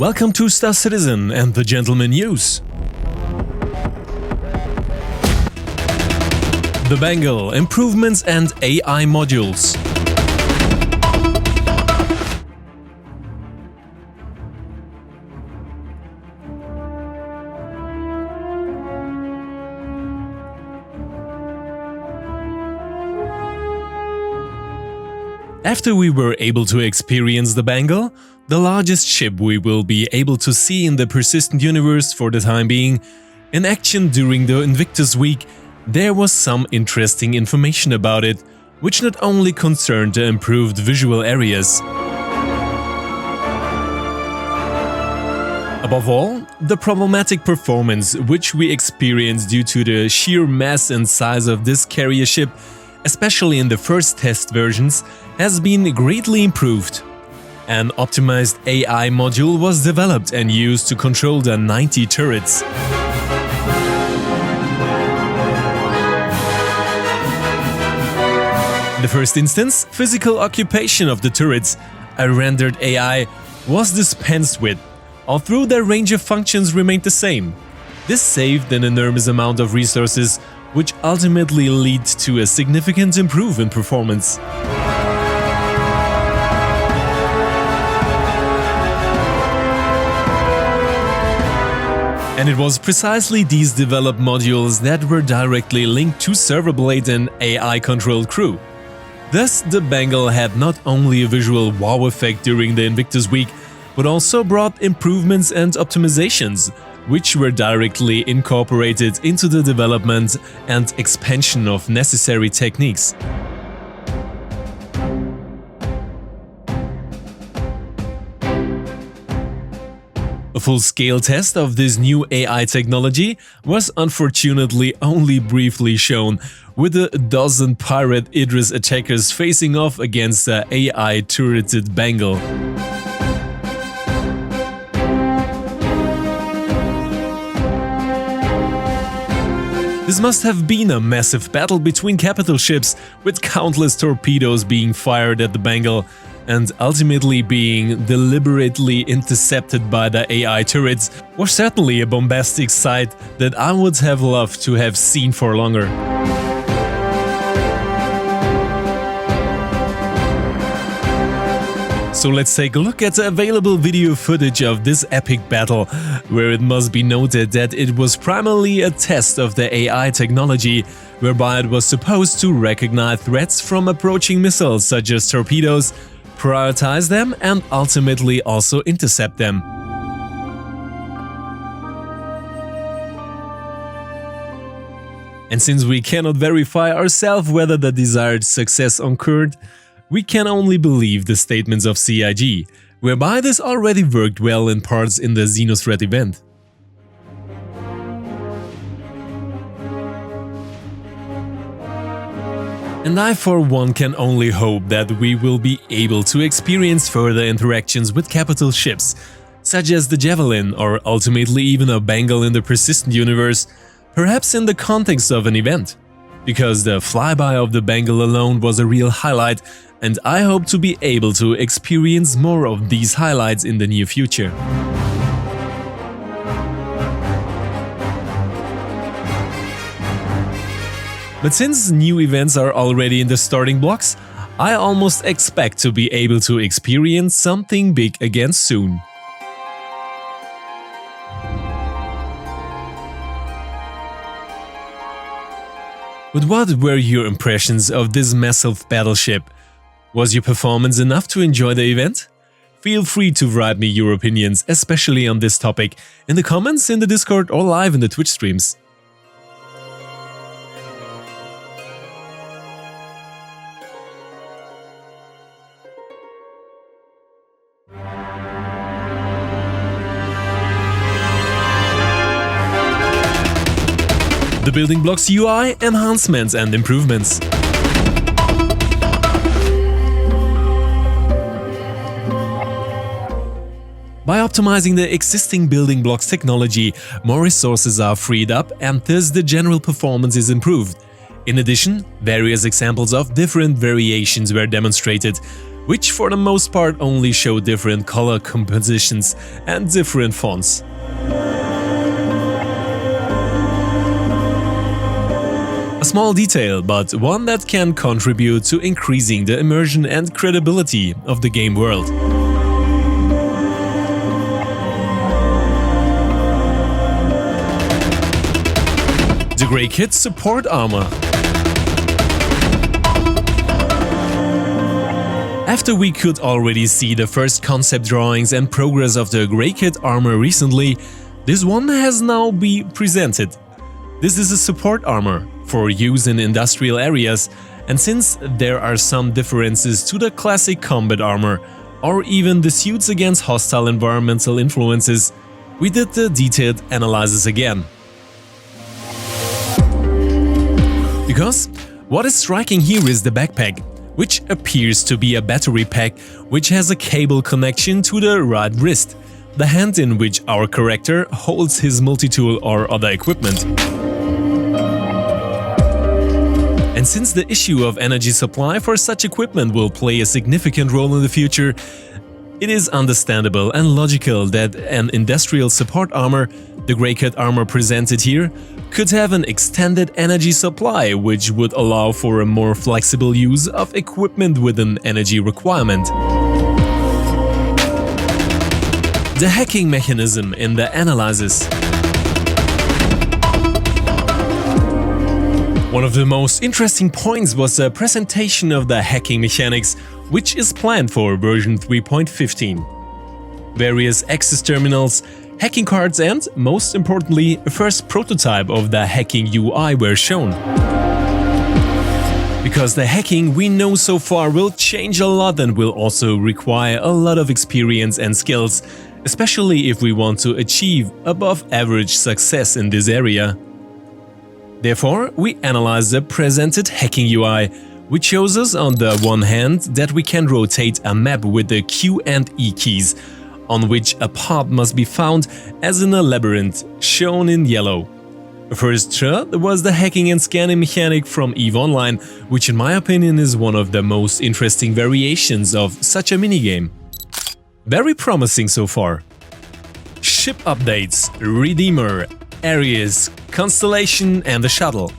Welcome to Star Citizen and the Gentleman News. The Bengal, improvements and AI modules. After we were able to experience the Bengal, the largest ship we will be able to see in the persistent universe for the time being, in action during the Invictus week, there was some interesting information about it, which not only concerned the improved visual areas. Above all, the problematic performance which we experienced due to the sheer mass and size of this carrier ship, especially in the first test versions, has been greatly improved. An optimized AI module was developed and used to control the 90 turrets. In the first instance, physical occupation of the turrets, a rendered AI, was dispensed with, although their range of functions remained the same. This saved an enormous amount of resources, which ultimately leads to a significant improvement in performance. And it was precisely these developed modules that were directly linked to server blade and AI-controlled crew. Thus, the Bengal had not only a visual wow effect during the Invictus week, but also brought improvements and optimizations, which were directly incorporated into the development and expansion of necessary techniques. A full-scale test of this new AI technology was unfortunately only briefly shown, with a dozen pirate Idris attackers facing off against the AI-turreted Bengal. This must have been a massive battle between capital ships, with countless torpedoes being fired at the Bengal and ultimately being deliberately intercepted by the AI turrets, was certainly a bombastic sight that I would have loved to have seen for longer. So let's take a look at the available video footage of this epic battle, where it must be noted that it was primarily a test of the AI technology, whereby it was supposed to recognize threats from approaching missiles such as torpedoes, prioritize them and ultimately also intercept them. And since we cannot verify ourselves whether the desired success occurred, we can only believe the statements of CIG, whereby this already worked well in parts in the Xenothreat event. And I for one can only hope that we will be able to experience further interactions with capital ships, such as the Javelin or ultimately even a Bengal in the persistent universe, perhaps in the context of an event. Because the flyby of the Bengal alone was a real highlight, and I hope to be able to experience more of these highlights in the near future. But since new events are already in the starting blocks, I almost expect to be able to experience something big again soon. But what were your impressions of this massive battleship? Was your performance enough to enjoy the event? Feel free to write me your opinions, especially on this topic, in the comments, in the Discord or live in the Twitch streams. The building blocks UI, enhancements and improvements. By optimizing the existing building blocks technology, more resources are freed up and thus the general performance is improved. In addition, various examples of different variations were demonstrated, which for the most part only show different color compositions and different fonts. A small detail, but one that can contribute to increasing the immersion and credibility of the game world. The Greycat support armor. After we could already see the first concept drawings and progress of the Greycat armor recently, this one has now been presented. This is a support armor for use in industrial areas, and since there are some differences to the classic combat armor or even the suits against hostile environmental influences, we did the detailed analysis again. Because what is striking here is the backpack, which appears to be a battery pack which has a cable connection to the right wrist, the hand in which our character holds his multi-tool or other equipment. And since the issue of energy supply for such equipment will play a significant role in the future, it is understandable and logical that an industrial support armor, the Greycat armor presented here, could have an extended energy supply which would allow for a more flexible use of equipment with an energy requirement. The hacking mechanism in the analysis. One of the most interesting points was the presentation of the hacking mechanics, which is planned for version 3.15. Various access terminals, hacking cards and, most importantly, a first prototype of the hacking UI were shown. Because the hacking we know so far will change a lot and will also require a lot of experience and skills, especially if we want to achieve above-average success in this area. Therefore, we analyze the presented hacking UI, which shows us on the one hand that we can rotate a map with the Q and E keys, on which a path must be found as in a labyrinth, shown in yellow. First was the hacking and scanning mechanic from EVE Online, which in my opinion is one of the most interesting variations of such a minigame. Very promising so far. Ship updates, Redeemer, Ares, Constellation and the Shuttle.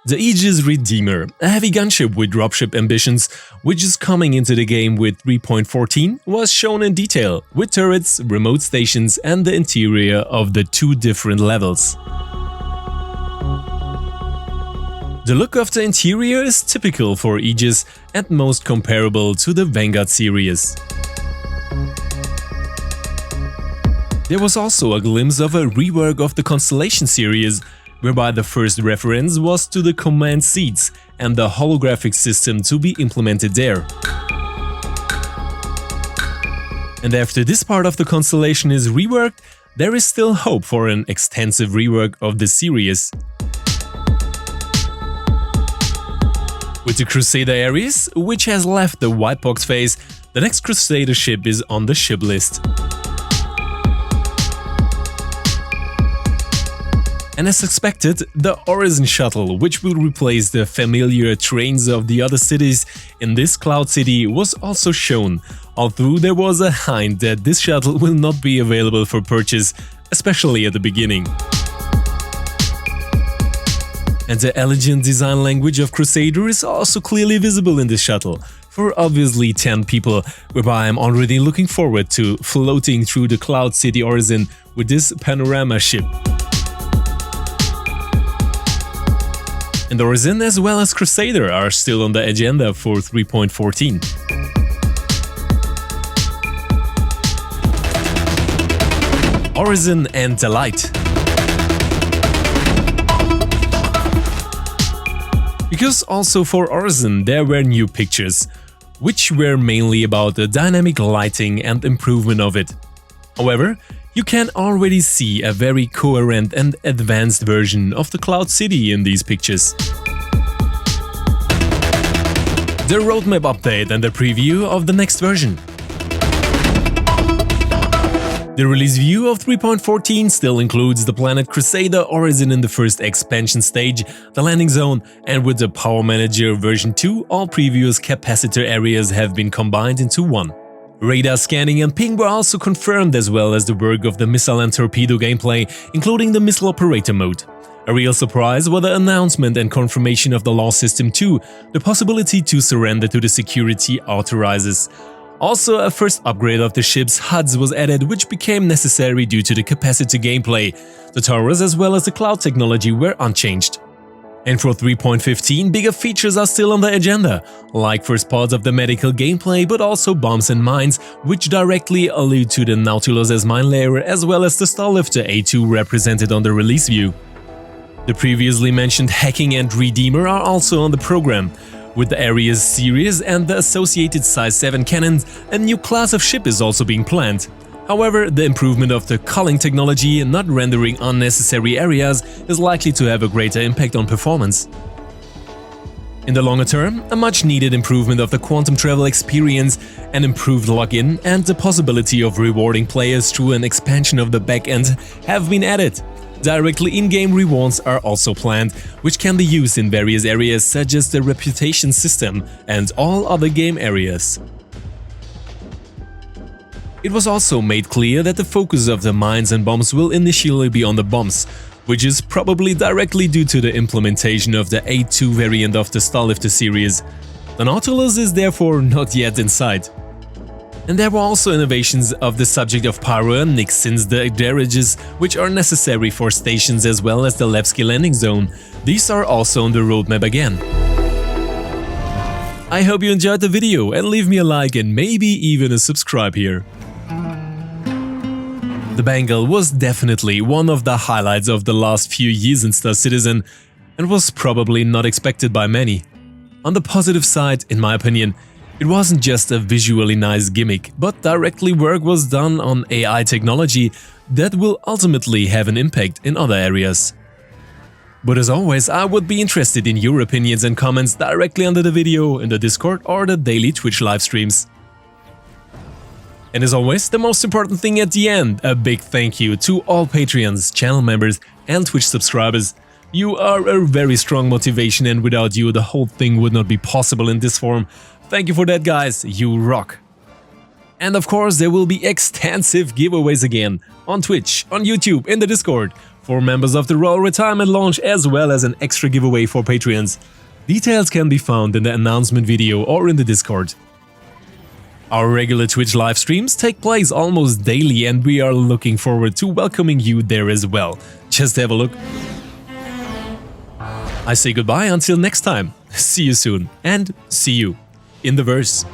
The Aegis Redeemer, a heavy gunship with dropship ambitions, which is coming into the game with 3.14, was shown in detail, with turrets, remote stations and the interior of the two different levels. The look of the interior is typical for Aegis and most comparable to the Vanguard series. There was also a glimpse of a rework of the Constellation series, whereby the first reference was to the command seats and the holographic system to be implemented there. And after this part of the Constellation is reworked, there is still hope for an extensive rework of the series. With the Crusader Ares, which has left the white box phase, the next Crusader ship is on the ship list. And as expected, the Orizon Shuttle, which will replace the familiar trains of the other cities in this Cloud City, was also shown, although there was a hint that this shuttle will not be available for purchase, especially at the beginning. And the elegant design language of Crusader is also clearly visible in this shuttle, for obviously 10 people, whereby I'm already looking forward to floating through the Cloud City Orizon with this panorama ship. And Orizon as well as Crusader are still on the agenda for 3.14. Orizon and the Light. Because also for Orizon there were new pictures, which were mainly about the dynamic lighting and improvement of it. However, you can already see a very coherent and advanced version of the Cloud City in these pictures. The roadmap update and the preview of the next version. The release view of 3.14 still includes the planet Crusader Orizon in the first expansion stage, the landing zone, and with the Power Manager version 2, all previous capacitor areas have been combined into one. Radar scanning and ping were also confirmed, as well as the work of the missile and torpedo gameplay, including the missile operator mode. A real surprise were the announcement and confirmation of the law system 2, the possibility to surrender to the security authorizes. Also, a first upgrade of the ship's HUDs was added, which became necessary due to the capacitor gameplay. The towers as well as the cloud technology were unchanged. And for 3.15, bigger features are still on the agenda, like first parts of the medical gameplay, but also bombs and mines, which directly allude to the Nautilus as mine layer, as well as the Starlifter A2 represented on the release view. The previously mentioned hacking and Redeemer are also on the program. With the Ares series and the associated Size 7 cannons, a new class of ship is also being planned. However, the improvement of the culling technology and not rendering unnecessary areas is likely to have a greater impact on performance. In the longer term, a much-needed improvement of the quantum travel experience, an improved login, and the possibility of rewarding players through an expansion of the backend have been added. Directly in-game rewards are also planned, which can be used in various areas such as the reputation system and all other game areas. It was also made clear that the focus of the mines and bombs will initially be on the bombs, which is probably directly due to the implementation of the A2 variant of the Starlifter series. The Nautilus is therefore not yet in sight. And there were also innovations of the subject of pyro and Nix, since the garages, which are necessary for stations as well as the Levski landing zone. These are also on the roadmap again. I hope you enjoyed the video and leave me a like and maybe even a subscribe here. The Bengal was definitely one of the highlights of the last few years in Star Citizen and was probably not expected by many. On the positive side, in my opinion, it wasn't just a visually nice gimmick, but directly work was done on AI technology that will ultimately have an impact in other areas. But as always, I would be interested in your opinions and comments directly under the video in the Discord or the daily Twitch live streams. And as always, the most important thing at the end, a big thank you to all Patreons, channel members and Twitch subscribers. You are a very strong motivation, and without you the whole thing would not be possible in this form. Thank you for that, guys, you rock! And of course, there will be extensive giveaways again on Twitch, on YouTube, in the Discord, for members of the Royal Retirement Launch, as well as an extra giveaway for Patreons. Details can be found in the announcement video or in the Discord. Our regular Twitch live streams take place almost daily, and we are looking forward to welcoming you there as well. Just have a look. I say goodbye until next time. See you soon, and see you in the verse.